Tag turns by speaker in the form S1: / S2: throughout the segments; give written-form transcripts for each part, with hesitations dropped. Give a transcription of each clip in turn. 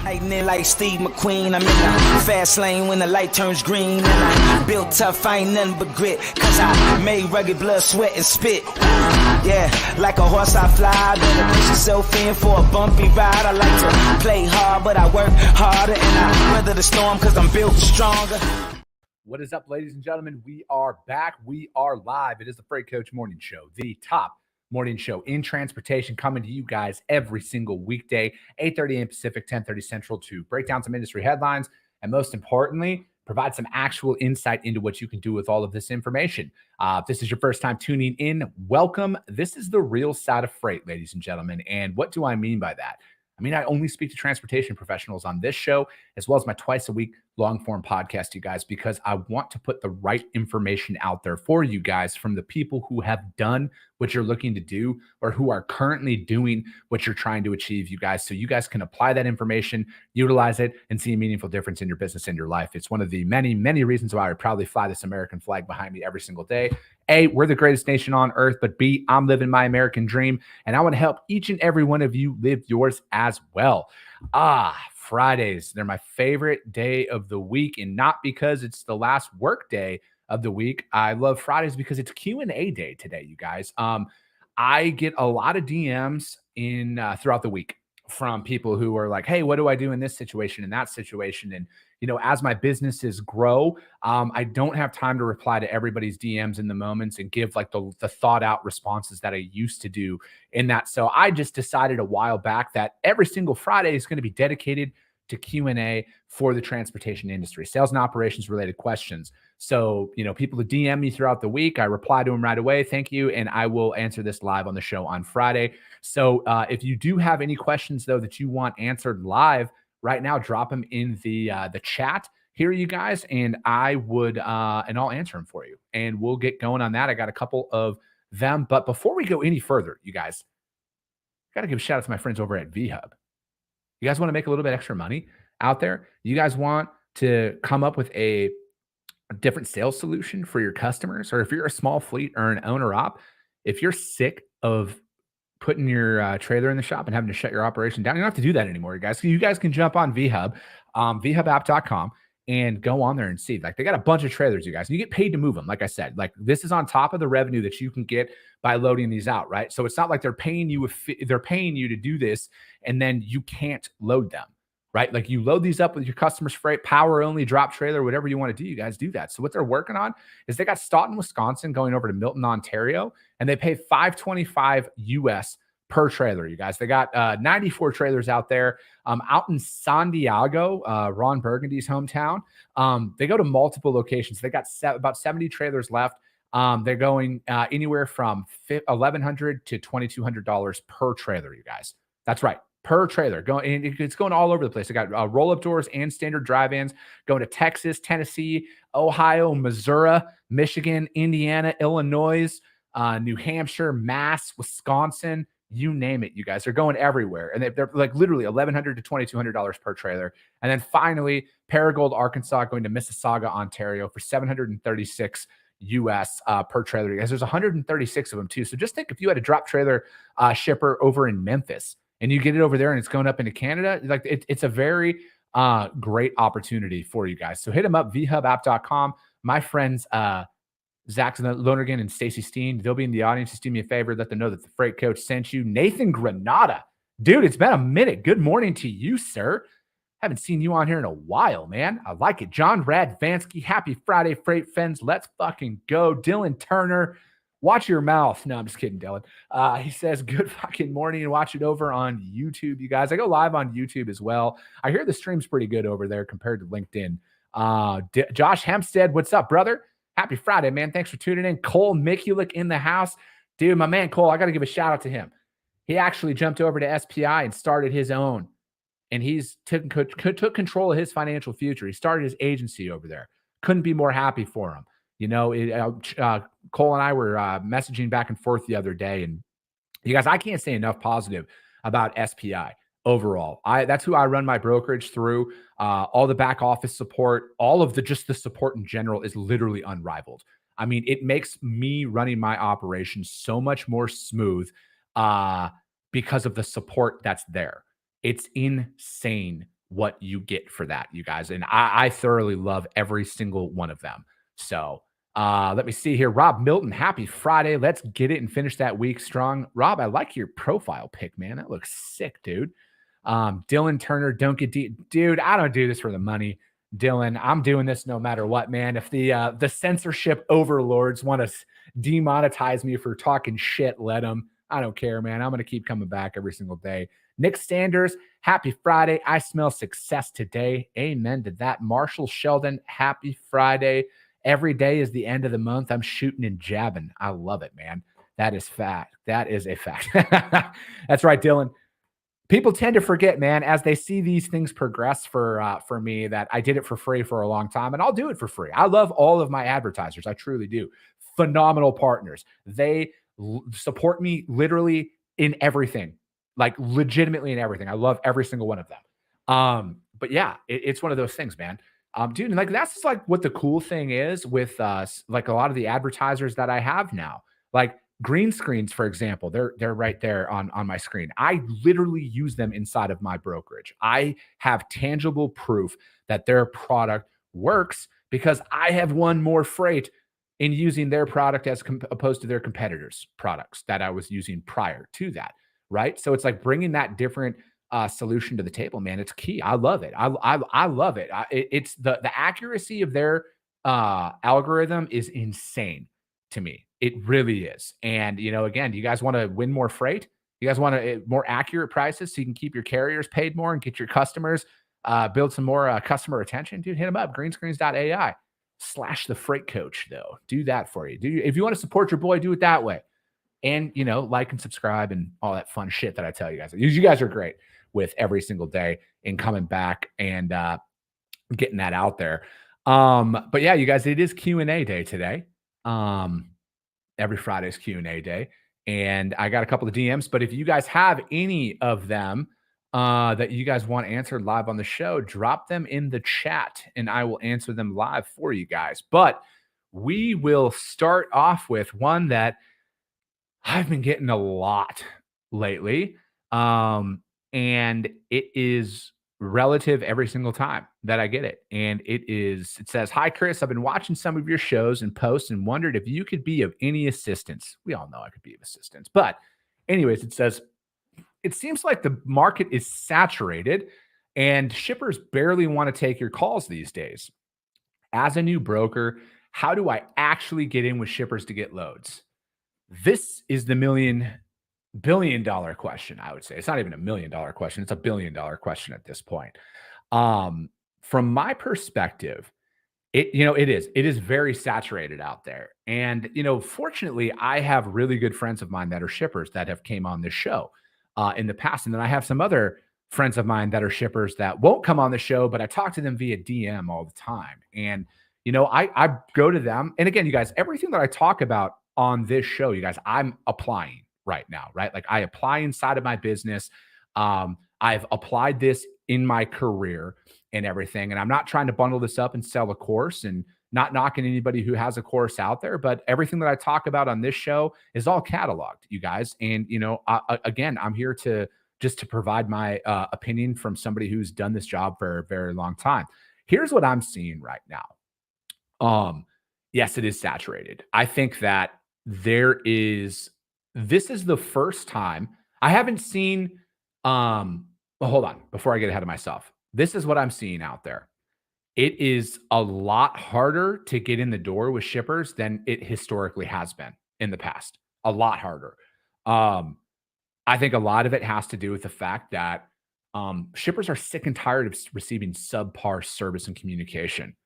S1: Lightning like Steve McQueen. I'm in the fast lane when the light turns green. And I built tough, I ain't nothing but grit. Cause I made rugged blood, sweat, and spit. Yeah, like a horse I fly. Better push yourself in for a bumpy ride. I like to play hard, but I work harder. And I weather the storm cause I'm built stronger.
S2: What is up, ladies and gentlemen? We are back. We are live. It is the Freight Coach Morning Show, the top morning show in transportation, coming to you guys every single weekday, 8:30 a.m. Pacific, 10:30 Central, to break down some industry headlines and, most importantly, provide some actual insight into what you can do with all of this information. If this is your first time tuning in, welcome. This is the real side of freight, ladies and gentlemen. And what do I mean by that? I mean, I only speak to transportation professionals on this show, as well as my twice-a-week long-form podcast, you guys, because I want to put the right information out there for you guys from the people who have done what you're looking to do or who are currently doing what you're trying to achieve, you guys, so you guys can apply that information, utilize it, and see a meaningful difference in your business and your life. It's one of the many, many reasons why I proudly fly this American flag behind me every single day. A, we're the greatest nation on earth, but B, I'm living my American dream, and I want to help each and every one of you live yours as well. Fridays, they're my favorite day of the week, and not because it's the last work day of the week. I love Fridays because it's Q&A day today, you guys. I get a lot of DMs throughout the week from people who are like, hey, what do I do in this situation and that situation? And, you know, as my businesses grow, I don't have time to reply to everybody's DMs in the moments and give like the thought out responses that I used to do in that. So I just decided a while back that every single Friday is going to be dedicated to Q&A for the transportation industry, sales and operations related questions. So, you know, people who DM me throughout the week, I reply to them right away. Thank you. And I will answer this live on the show on Friday. So if you do have any questions, though, that you want answered live right now, drop them in the chat here, you guys, and I would and I'll answer them for you. And we'll get going on that. I got a couple of them. But before we go any further, you guys, got to give a shout out to my friends over at VHub. You guys want to make a little bit extra money out there? You guys want to come up with a different sales solution for your customers? Or if you're a small fleet or an owner-op, if you're sick of putting your trailer in the shop and having to shut your operation down, you don't have to do that anymore, you guys. You guys can jump on VHub, vhubapp.com, and go on there and see. Like, they got a bunch of trailers, you guys. And you get paid to move them, like I said. Like, this is on top of the revenue that you can get by loading these out, right? So it's not like they're paying you to do this and then you can't load them, right? Like, you load these up with your customer's freight, power only, drop trailer, whatever you want to do, you guys do that. So what they're working on is they got Staunton, Wisconsin going over to Milton, Ontario, and they pay $525 US per trailer, you guys. They got 94 trailers out there. Out in San Diego, Ron Burgundy's hometown, they go to multiple locations. They got about 70 trailers left. They're going anywhere from $1,100 to $2,200 per trailer, you guys. That's right, per trailer. It's going all over the place. They got roll-up doors and standard drive-ins going to Texas, Tennessee, Ohio, Missouri, Michigan, Indiana, Illinois, New Hampshire, Mass, Wisconsin, you name it, you guys. They're going everywhere. And they're like literally $1,100 to $2,200 per trailer. And then finally, Paragould, Arkansas, going to Mississauga, Ontario for $736 US per trailer. Guys, there's 136 of them too. So just think, if you had a drop trailer shipper over in Memphis and you get it over there and it's going up into Canada, like it's a very great opportunity for you guys. So hit them up, vhubapp.com. My friends, Zach Lonergan and Stacy Steen, they'll be in the audience. Just do me a favor, let them know that the Freight Coach sent you. Nathan Granada, dude, it's been a minute. Good morning to you, sir. Haven't seen you on here in a while, man. I like it. John Radvansky, happy Friday, Freight Friends. Let's fucking go. Dylan Turner, watch your mouth. No, I'm just kidding, Dylan. He says, good fucking morning, and watch it over on YouTube, you guys. I go live on YouTube as well. I hear the stream's pretty good over there compared to LinkedIn. Josh Hempstead, what's up, brother? Happy Friday, man. Thanks for tuning in. Cole Mikulik in the house. Dude, my man Cole, I got to give a shout out to him. He actually jumped over to SPI and started his own. And he's took control of his financial future. He started his agency over there. Couldn't be more happy for him. You know, Cole and I were messaging back and forth the other day. And you guys, I can't say enough positive about SPI. Overall, that's who I run my brokerage through. All the back office support, all of just the support in general is literally unrivaled. I mean, it makes me running my operation so much more smooth because of the support that's there. It's insane what you get for that, you guys. And I thoroughly love every single one of them. So let me see here. Rob Milton, happy Friday. Let's get it and finish that week strong. Rob, I like your profile pic, man. That looks sick, dude. Dylan Turner, don't get deep. Dude, I don't do this for the money. Dylan, I'm doing this no matter what, man. If the censorship overlords want to demonetize me for talking shit, let them. I don't care, man. I'm going to keep coming back every single day. Nick Sanders, happy Friday. I smell success today. Amen to that. Marshall Sheldon, happy Friday. Every day is the end of the month. I'm shooting and jabbing. I love it, man. That is fact. That is a fact. That's right, Dylan. People tend to forget, man, as they see these things progress for me, that I did it for free for a long time, and I'll do it for free. I love all of my advertisers. I truly do. Phenomenal partners. They support me literally in everything, like legitimately in everything. I love every single one of them. But yeah, it's one of those things, man. Dude, and like that's just like what the cool thing is with like a lot of the advertisers that I have now. Like green screens, for example, they're right there on my screen. I literally use them inside of my brokerage. I have tangible proof that their product works because I have won more freight in using their product as opposed to their competitors' products that I was using prior to that, right? So it's like bringing that different solution to the table, man. It's key. I love it. I love it. It's the accuracy of their algorithm is insane to me. It really is. And, you know, again, do you guys want to win more freight? You guys want more accurate prices so you can keep your carriers paid more and get your customers, build some more customer retention? Dude, hit them up. Greenscreens.ai/the freight coach, though. Do that for you. If you want to support your boy, do it that way. And, you know, like and subscribe and all that fun shit that I tell you guys. You guys are great with every single day and coming back and getting that out there. But yeah, you guys, it is Q&A day today. Every Friday's Q&A day. And I got a couple of DMs, but if you guys have any of them that you guys want answered live on the show, drop them in the chat and I will answer them live for you guys. But we will start off with one that I've been getting a lot lately. And it is relative every single time that I get it. And it says, "Hi, Chris, I've been watching some of your shows and posts and wondered if you could be of any assistance." We all know I could be of assistance. But anyways, it says, "It seems like the market is saturated and shippers barely want to take your calls these days. As a new broker, how do I actually get in with shippers to get loads?" This is the billion-dollar question, I would say. It's not even $1 million question. It's a $1 billion question at this point. From my perspective, it is very saturated out there. And, fortunately, I have really good friends of mine that are shippers that have came on this show in the past. And then I have some other friends of mine that are shippers that won't come on the show, but I talk to them via DM all the time. And, I go to them. And again, you guys, everything that I talk about on this show, you guys, I'm applying right now, right? Like I apply inside of my business. I've applied this in my career and everything. And I'm not trying to bundle this up and sell a course and not knocking anybody who has a course out there, but everything that I talk about on this show is all cataloged, you guys. And, again, I'm here to provide my opinion from somebody who's done this job for a very long time. Here's what I'm seeing right now. Yes, it is saturated. I think that this is the first time I haven't seen, well, hold on, before I get ahead of myself. This is what I'm seeing out there. It is a lot harder to get in the door with shippers than it historically has been in the past. A lot harder. I think a lot of it has to do with the fact that shippers are sick and tired of receiving subpar service and communication.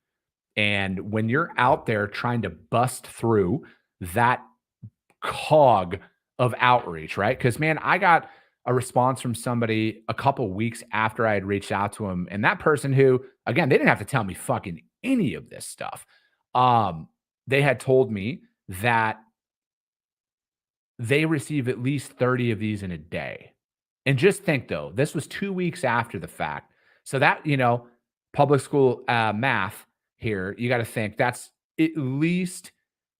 S2: And when you're out there trying to bust through that cog of outreach, right? Because, man, I got a response from somebody a couple weeks after I had reached out to him. And that person who, again, they didn't have to tell me fucking any of this stuff. They had told me that they receive at least 30 of these in a day. And just think, though, this was 2 weeks after the fact. So that, public school math here, you got to think that's at least,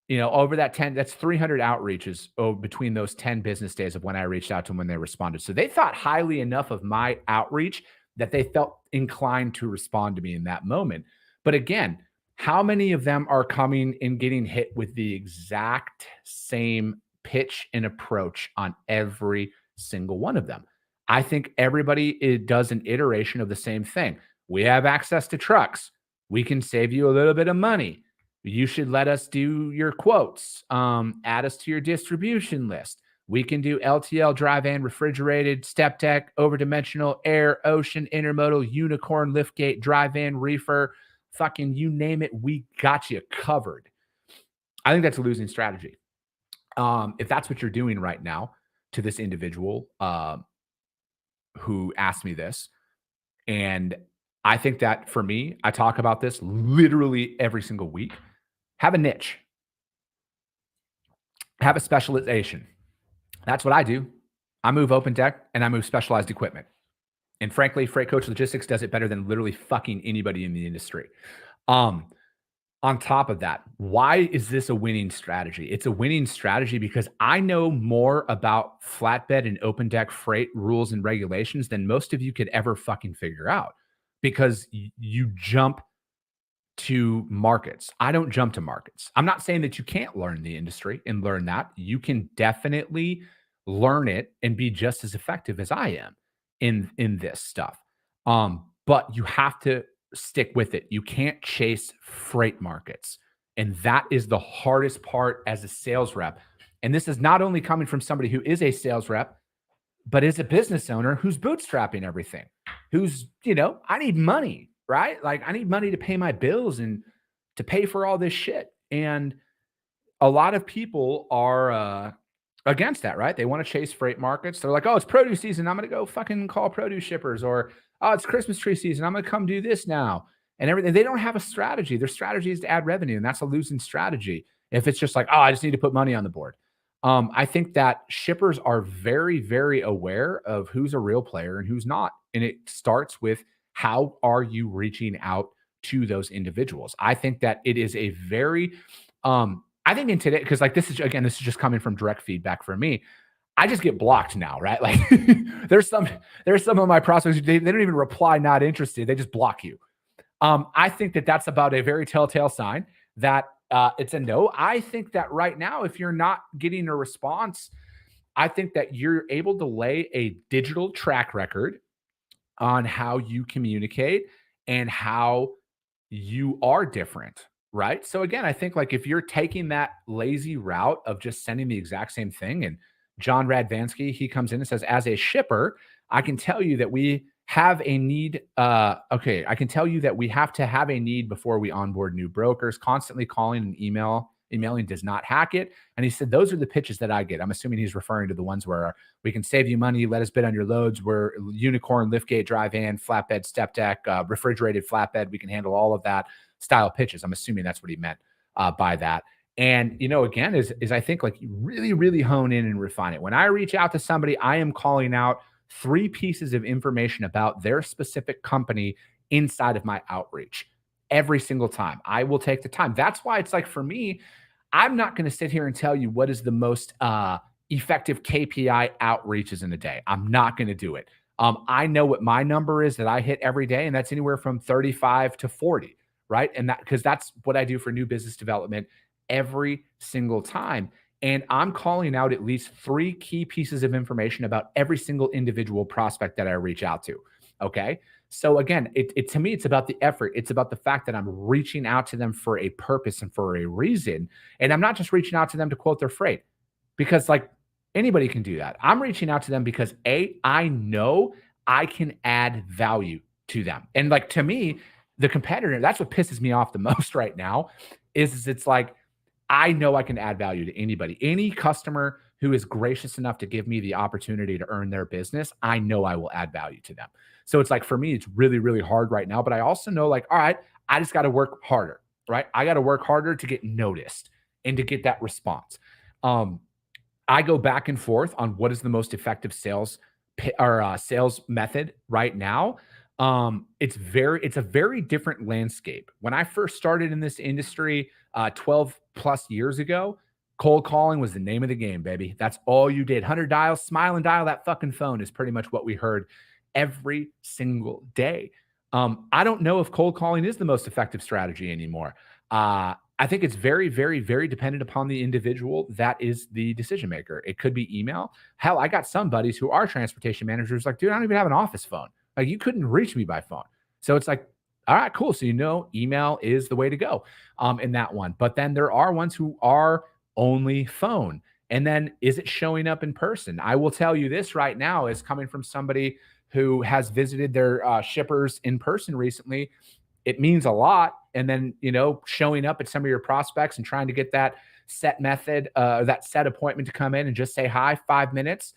S2: over that 10, that's 300 outreaches between those 10 business days of when I reached out to them when they responded. So they thought highly enough of my outreach that they felt inclined to respond to me in that moment. But again, how many of them are coming and getting hit with the exact same pitch and approach on every single one of them? I think everybody does an iteration of the same thing. We have access to trucks. We can save you a little bit of money. You should let us do your quotes. Add us to your distribution list. We can do LTL, dry van, refrigerated, step deck, overdimensional, air, ocean, intermodal, unicorn, liftgate, dry van, reefer, fucking you name it, we got you covered. I think that's a losing strategy. If that's what you're doing right now to this individual who asked me this, and I think that for me, I talk about this literally every single week. Have a niche. Have a specialization. That's what I do. I move open deck and I move specialized equipment. And frankly, Freight Coach Logistics does it better than literally fucking anybody in the industry. On top of that, why is this a winning strategy? It's a winning strategy because I know more about flatbed and open deck freight rules and regulations than most of you could ever fucking figure out, because you jump to markets. I don't jump to markets. I'm not saying that you can't learn the industry and learn that. You can definitely learn it and be just as effective as I am in this stuff. But you have to stick with it. You can't chase freight markets. And that is the hardest part as a sales rep. And this is not only coming from somebody who is a sales rep, but is a business owner who's bootstrapping everything, who's, I need money, right? Like I need money to pay my bills and to pay for all this shit. And a lot of people are against that, right? They want to chase freight markets. They're like, oh, it's produce season. I'm going to go fucking call produce shippers. Or, oh, it's Christmas tree season. I'm going to come do this now and everything. They don't have a strategy. Their strategy is to add revenue. And that's a losing strategy. If it's just like, oh, I just need to put money on the board. I think that shippers are very, very aware of who's a real player and who's not. And it starts with, how are you reaching out to those individuals? I think that it is a very, I think in today, because like this is just coming from direct feedback for me. I just get blocked now, right? Like there's some of my prospects, they don't even reply not interested. They just block you. I think that that's about a very telltale sign that it's a no. I think that right now, if you're not getting a response, I think that you're able to lay a digital track record on how you communicate and how you are different, right? So again, I think like if you're taking that lazy route of just sending the exact same thing, and John Radvansky, he comes in and says, as a shipper, I can tell you that we have a need. I can tell you that we have to have a need before we onboard new brokers. Constantly calling and emailing does not hack it. And he said, those are the pitches that I get. I'm assuming he's referring to the ones where we can save you money, let us bid on your loads. We're unicorn, liftgate, dry van, flatbed, step deck, refrigerated flatbed. We can handle all of that style pitches. I'm assuming that's what he meant by that. And, again, is I think like you really, really hone in and refine it. When I reach out to somebody, I am calling out 3 pieces of information about their specific company inside of my outreach. Every single time I will take the time. That's why it's like, for me, I'm not going to sit here and tell you what is the most effective KPI outreaches in a day. I'm not going to do it. I know what my number is that I hit every day, and that's anywhere from 35 to 40, right? And because that's what I do for new business development every single time. And I'm calling out at least 3 key pieces of information about every single individual prospect that I reach out to. Okay. So again, to me, it's about the effort. It's about the fact that I'm reaching out to them for a purpose and for a reason. And I'm not just reaching out to them to quote their freight, because like anybody can do that. I'm reaching out to them because I know I can add value to them. And like, to me, the competitor, that's what pisses me off the most right now is it's like, I know I can add value to anybody, any customer who is gracious enough to give me the opportunity to earn their business. I know I will add value to them. So it's like, for me, it's really, really hard right now, but I also know like, all right, I just got to work harder, right? I got to work harder to get noticed and to get that response. I go back and forth on what is the most effective sales method right now. It's a very different landscape. When I first started in this industry 12 plus years ago, cold calling was the name of the game, baby. That's all you did. 100 dials, smile and dial that fucking phone is pretty much what we heard every single day. I don't know if cold calling is the most effective strategy anymore. I think it's very, very, very dependent upon the individual that is the decision maker. It could be email. Hell, I got some buddies who are transportation managers like, dude, I don't even have an office phone. Like, you couldn't reach me by phone. So it's like, all right, cool. So, email is the way to go in that one. But then there are ones who are only phone. And then is it showing up in person? I will tell you this right now is coming from somebody who has visited their shippers in person recently. It means a lot. And then, showing up at some of your prospects and trying to get that set method, that set appointment to come in and just say hi, 5 minutes.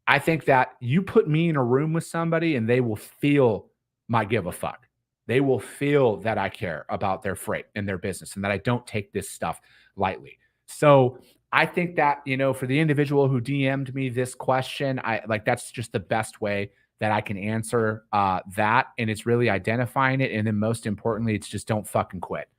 S2: I think that you put me in a room with somebody and they will feel my give a fuck. They will feel that I care about their freight and their business and that I don't take this stuff lightly. So I think that, for the individual who DM'd me this question, that's just the best way that I can answer that. And it's really identifying it. And then most importantly, it's just don't fucking quit.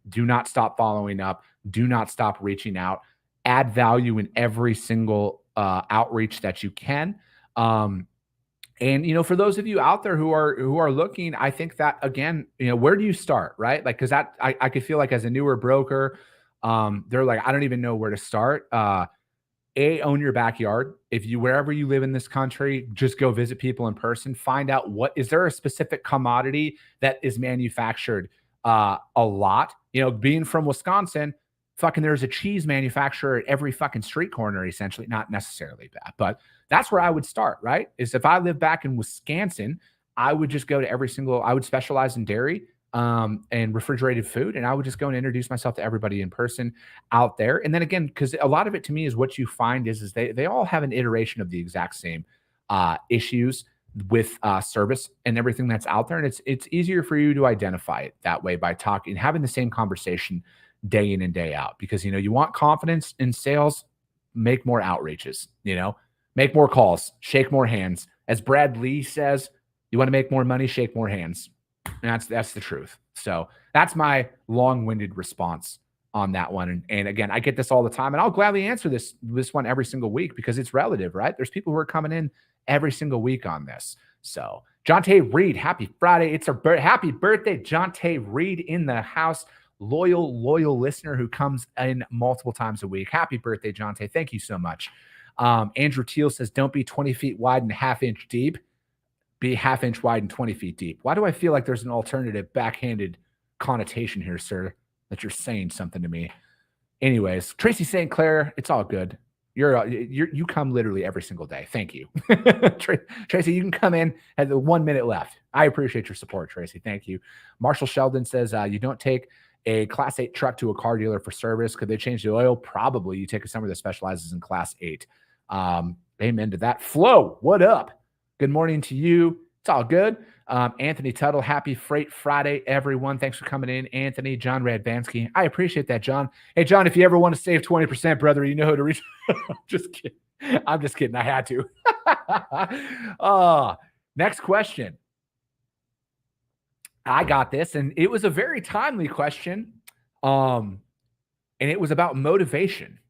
S2: Do not stop following up. Do not stop reaching out. Add value in every single outreach that you can. And for those of you out there who are looking, I think that again, where do you start, right? Like, because I could feel like as a newer broker, they're like, I don't even know where to start. Own your backyard. Wherever you live in this country, just go visit people in person. Find out is there a specific commodity that is manufactured a lot. Being from Wisconsin, fucking there's a cheese manufacturer at every fucking street corner, essentially. Not necessarily bad, but that's where I would start, right? Is if I lived back in Wisconsin, I would just go to I would specialize in dairy and refrigerated food. And I would just go and introduce myself to everybody in person out there. And then again, because a lot of it to me is what you find is they all have an iteration of the exact same issues with service and everything that's out there. And it's easier for you to identify it that way by talking, having the same conversation day in and day out, because, you want confidence in sales, make more outreaches, make more calls, shake more hands. As Brad Lee says, you want to make more money, shake more hands. And that's the truth. So that's my long-winded response on that one. And again, I get this all the time, and I'll gladly answer this one every single week because it's relative, right? There's people who are coming in every single week on this. So Jonte Reed, happy Friday. It's a happy birthday. Jonte Reed in the house. Loyal listener who comes in multiple times a week. Happy birthday, Jonte. Thank you so much. Andrew Teal says, don't be 20 feet wide and ½ inch deep. Be ½ inch wide and 20 feet deep. Why do I feel like there's an alternative backhanded connotation here, sir, that you're saying something to me? Anyways, Tracy St. Clair, it's all good. You come literally every single day. Thank you. Tracy, you can come in at the 1 minute left. I appreciate your support, Tracy. Thank you. Marshall Sheldon says, you don't take a Class 8 truck to a car dealer for service. Could they change the oil? Probably. You take a summer that specializes in Class 8. Amen to that. Flo, what up? Good morning to you. It's all good. Anthony Tuttle, happy Freight Friday, everyone. Thanks for coming in. Anthony, John Radvansky. I appreciate that, John. Hey, John, if you ever want to save 20%, brother, you know who to reach. Just kidding. I'm just kidding. I had to. Next question. I got this, and it was a very timely question. And it was about motivation.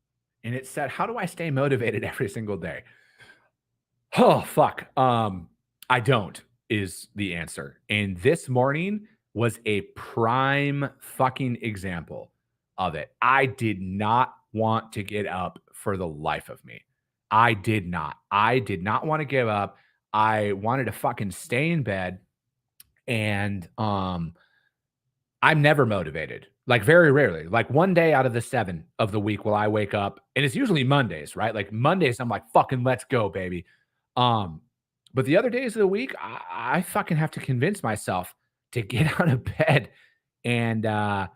S2: And it said, how do I stay motivated every single day? Oh, fuck. I don't is the answer. And this morning was a prime fucking example of it. I did not want to get up for the life of me. I did not want to give up. I wanted to fucking stay in bed. And I'm never motivated. Like very rarely. Like one day out of the 7 of the week will I wake up, and it's usually Mondays, right? Like Mondays, I'm like, fucking let's go, baby. But the other days of the week, I fucking have to convince myself to get out of bed and to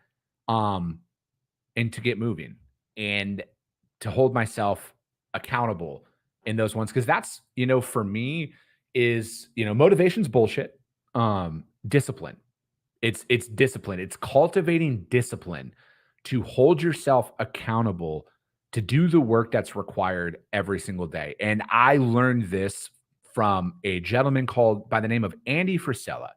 S2: get moving and to hold myself accountable in those ones. Cause that's, for me is, motivation's bullshit. Discipline. It's discipline. It's cultivating discipline to hold yourself accountable to do the work that's required every single day. And I learned this from a gentleman called by the name of Andy Frisella.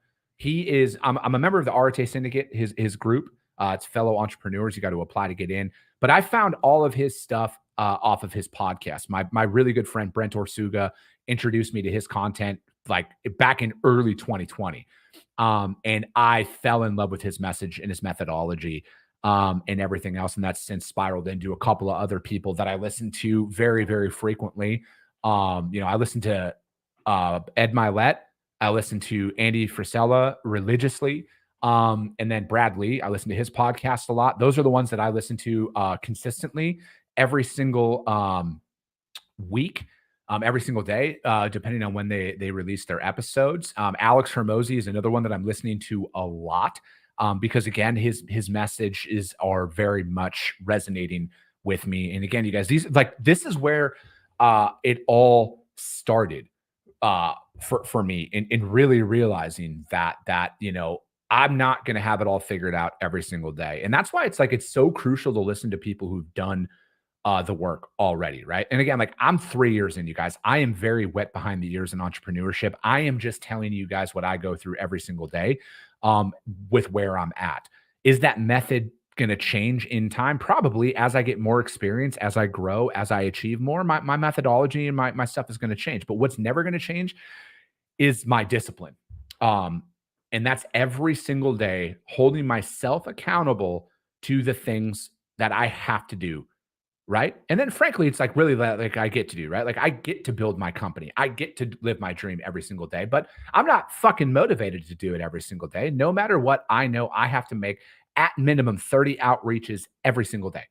S2: I'm a member of the RTA Syndicate, his group. It's fellow entrepreneurs. You got to apply to get in. But I found all of his stuff off of his podcast. My really good friend, Brent Orsuga, introduced me to his content like back in early 2020. And I fell in love with his message and his methodology, and everything else. And that's since spiraled into a couple of other people that I listen to very, very frequently. I listen to Ed Milet. I listen to Andy Frisella religiously. And then Brad Lee, I listen to his podcast a lot. Those are the ones that I listen to consistently every single week, every single day, depending on when they release their episodes. Alex Hermosi is another one that I'm listening to a lot, because again, his messages are very much resonating with me. And again, you guys, this is where it all started for me in really realizing that I'm not going to have it all figured out every single day. And that's why it's so crucial to listen to people who've done the work already, right? And again, like I'm 3 years in, you guys. I am very wet behind the ears in entrepreneurship. I am just telling you guys what I go through every single day, with where I'm at. Is that method going to change in time? Probably. As I get more experience, as I grow, as I achieve more, my methodology and my stuff is going to change. But what's never going to change is my discipline. And that's every single day holding myself accountable to the things that I have to do. Right. And then frankly, it's like really like I get to do, right? Like I get to build my company. I get to live my dream every single day, but I'm not fucking motivated to do it every single day. No matter what, I know I have to make at minimum 30 outreaches every single day.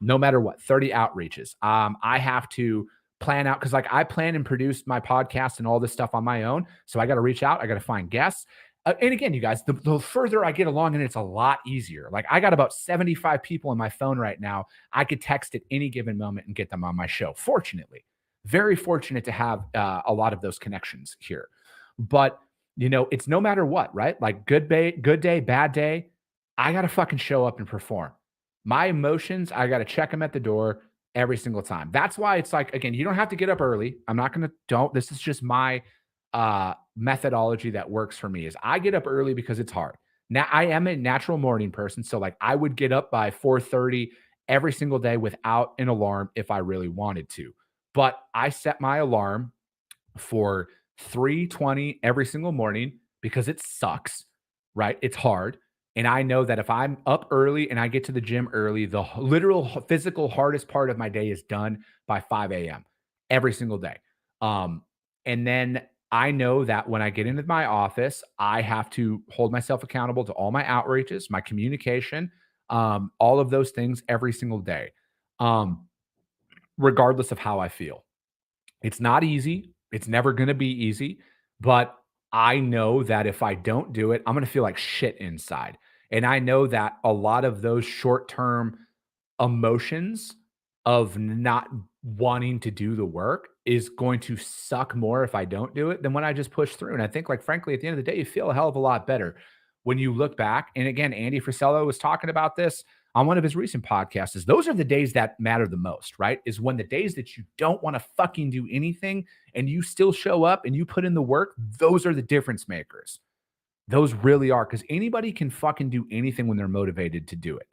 S2: No matter what, 30 outreaches. I have to plan out because like I plan and produce my podcast and all this stuff on my own. So I got to reach out. I got to find guests. And again, you guys, the further I get along, and it's a lot easier. Like I got about 75 people on my phone right now. I could text at any given moment and get them on my show. Fortunately, very fortunate to have a lot of those connections here. But it's no matter what, right? Like good day, bad day. I got to fucking show up and perform. My emotions, I got to check them at the door every single time. That's why it's like, again, you don't have to get up early. I'm not going to, this is just my methodology that works for me. Is I get up early because it's hard. Now I am a natural morning person. So like I would get up by 4:30 every single day without an alarm if I really wanted to. But I set my alarm for 3:20 every single morning because it sucks, right? It's hard. And I know that if I'm up early and I get to the gym early, the literal physical hardest part of my day is done by 5 a.m. every single day. And then I know that when I get into my office, I have to hold myself accountable to all my outreaches, my communication, all of those things every single day, regardless of how I feel. It's not easy. It's never going to be easy, but I know that if I don't do it, I'm going to feel like shit inside. And I know that a lot of those short-term emotions of not wanting to do the work is going to suck more if I don't do it than when I just push through. And I think, like, frankly, at the end of the day, you feel a hell of a lot better when you look back. And again, Andy Frisella was talking about this on one of his recent podcasts. Is those are the days that matter the most, right? Is when the days that you don't want to fucking do anything and you still show up and you put in the work. Those are the difference makers. Those really are, because anybody can fucking do anything when they're motivated to do it.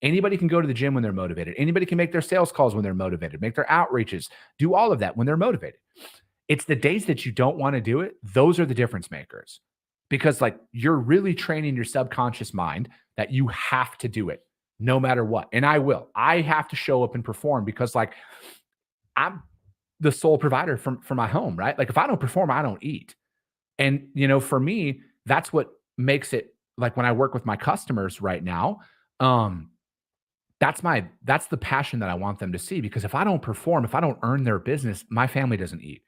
S2: Anybody can go to the gym when they're motivated. Anybody can make their sales calls when they're motivated, make their outreaches, do all of that when they're motivated. It's the days that you don't want to do it. Those are the difference makers, because like you're really training your subconscious mind that you have to do it no matter what. And I will. I have to show up and perform because like I'm the sole provider for my home, right? Like if I don't perform, I don't eat. And, for me, that's what makes it like when I work with my customers right now, that's the passion that I want them to see, because if I don't perform, if I don't earn their business, my family doesn't eat.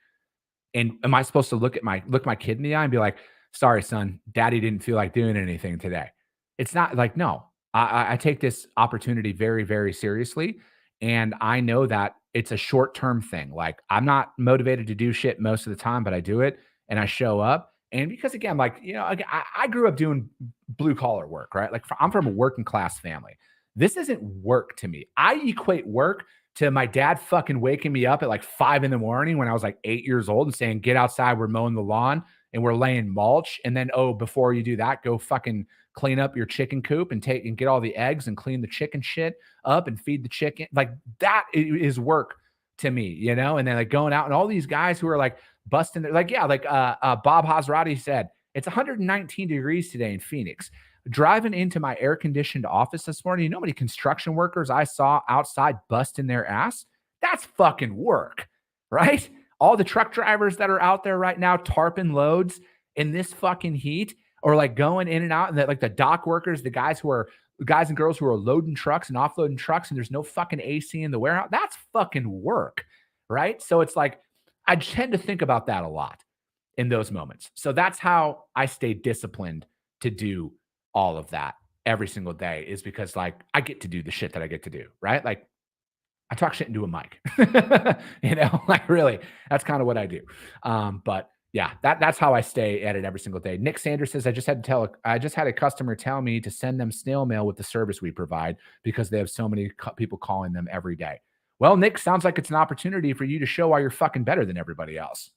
S2: And am I supposed to look my kid in the eye and be like, sorry, son, daddy didn't feel like doing anything today? It's not like, no, I take this opportunity very, very seriously. And I know that it's a short-term thing. Like I'm not motivated to do shit most of the time, but I do it and I show up. And because again, like, I grew up doing blue collar work, right? Like I'm from a working class family. This isn't work to me. I equate work to my dad fucking waking me up at like 5 a.m. when I was like 8 years old and saying, get outside, we're mowing the lawn and we're laying mulch. And then, oh, before you do that, go fucking clean up your chicken coop and get all the eggs and clean the chicken shit up and feed the chicken. Like that is work to me, And then like going out and all these guys who are like busting their, like, yeah, like Bob Hazrati said, it's 119 degrees today in Phoenix. Driving into my air-conditioned office this morning, you know how many construction workers I saw outside busting their ass? That's fucking work, right? All the truck drivers that are out there right now tarping loads in this fucking heat, or like going in and out, and that, like the dock workers, the guys and girls who are loading trucks and offloading trucks, and there's no fucking AC in the warehouse. That's fucking work, right? So it's like, I tend to think about that a lot in those moments. So that's how I stay disciplined to do all of that every single day, is because like I get to do the shit that I get to do, right? Like I talk shit into a mic, like really, that's kind of what I do. But yeah, that's how I stay at it every single day. Nick Sanders says, I just had a customer tell me to send them snail mail with the service we provide because they have so many people calling them every day. Well, Nick, sounds like it's an opportunity for you to show why you're fucking better than everybody else.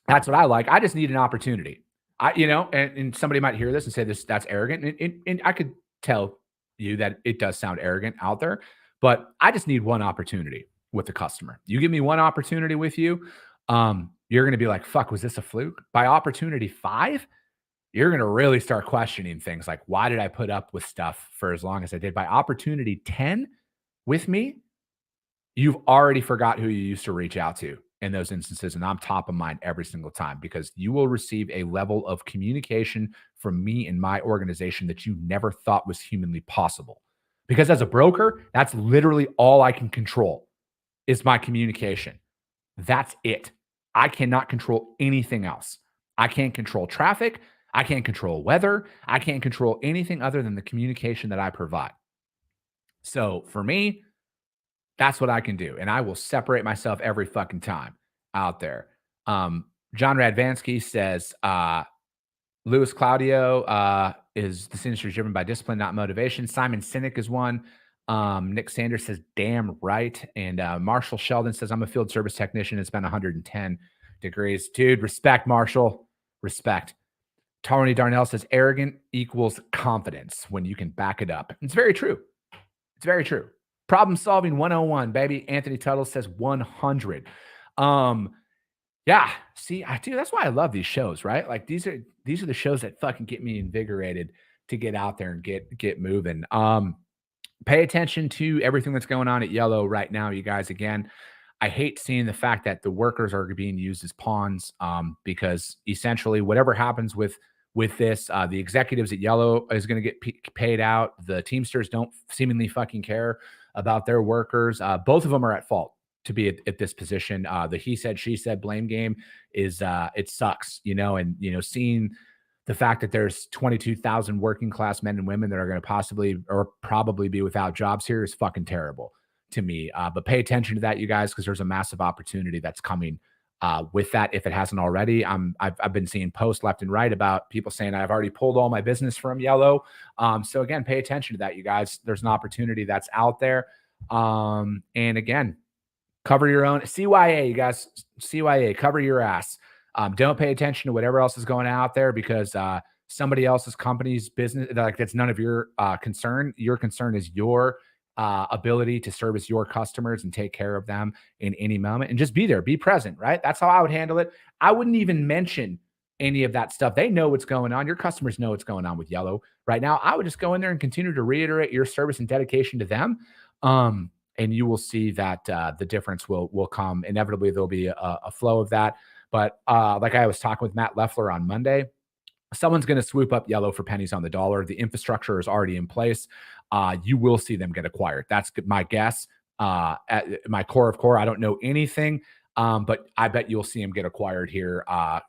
S2: That's what I like. I just need an opportunity. And somebody might hear this and say that's arrogant. And I could tell you that it does sound arrogant out there, but I just need one opportunity with the customer. You give me one opportunity with you, you're going to be like, fuck, was this a fluke? By opportunity 5, you're going to really start questioning things like, why did I put up with stuff for as long as I did? By opportunity 10 with me, you've already forgot who you used to reach out to in those instances. And I'm top of mind every single time, because you will receive a level of communication from me and my organization that you never thought was humanly possible. Because as a broker, that's literally all I can control is my communication. That's it. I cannot control anything else. I can't control traffic. I can't control weather. I can't control anything other than the communication that I provide. So for me, that's what I can do. And I will separate myself every fucking time out there. John Radvansky says, Louis Claudio is this industry is driven by discipline, not motivation. Simon Sinek is one. Nick Sanders says, damn right. And Marshall Sheldon says, I'm a field service technician. It's been 110 degrees. Dude, respect, Marshall. Respect. Tony Darnell says, arrogant equals confidence when you can back it up. It's very true. It's very true. Problem solving 101, baby. Anthony Tuttle says 100. Yeah, see, that's why I love these shows, right? Like these are the shows that fucking get me invigorated to get out there and get moving. Pay attention to everything that's going on at Yellow right now, you guys. Again, I hate seeing the fact that the workers are being used as pawns, because essentially whatever happens with this, the executives at Yellow is going to get paid out. The Teamsters don't seemingly fucking care about their workers. Both of them are at fault to be at this position. The he said, she said blame game is it sucks, and seeing the fact that there's 22,000 working class men and women that are going to possibly or probably be without jobs here is fucking terrible to me. But pay attention to that, you guys, because there's a massive opportunity that's coming with that, if it hasn't already. I've been seeing posts left and right about people saying I've already pulled all my business from Yellow. So again, pay attention to that, you guys. There's an opportunity that's out there. And again, cover your own CYA, you guys. CYA, cover your ass. Don't pay attention to whatever else is going out there, because somebody else's company's business, like that's none of your concern. Your concern is your ability to service your customers and take care of them in any moment, and just be there, be present, right? That's how I would handle it. I wouldn't even mention any of that stuff. They know what's going on. Your customers know what's going on with Yellow right now. I would just go in there and continue to reiterate your service and dedication to them. And you will see that the difference will come. Inevitably, there'll be a flow of that. But like I was talking with Matt Leffler on Monday, someone's going to swoop up Yellow for pennies on the dollar. The infrastructure is already in place. You will see them get acquired. That's my guess. At my core of core, I don't know anything, but I bet you'll see them get acquired here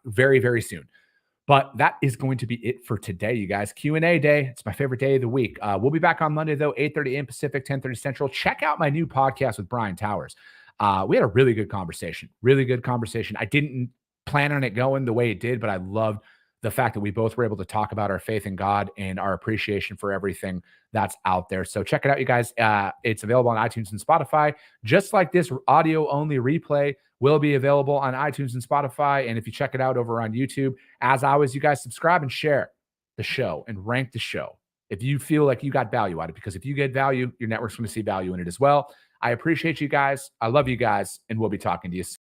S2: very, very soon. But that is going to be it for today, you guys. Q&A day. It's my favorite day of the week. We'll be back on Monday, though, 8:30 a.m. Pacific, 10:30 Central. Check out my new podcast with Brian Towers. We had a really good conversation. Really good conversation. I didn't plan on it going the way it did, but I loved the fact that we both were able to talk about our faith in God and our appreciation for everything that's out there. So check it out, you guys. It's available on iTunes and Spotify. Just like this audio-only replay will be available on iTunes and Spotify. And if you check it out over on YouTube, as always, you guys subscribe and share the show and rank the show if you feel like you got value out of it. Because if you get value, your network's going to see value in it as well. I appreciate you guys. I love you guys. And we'll be talking to you soon.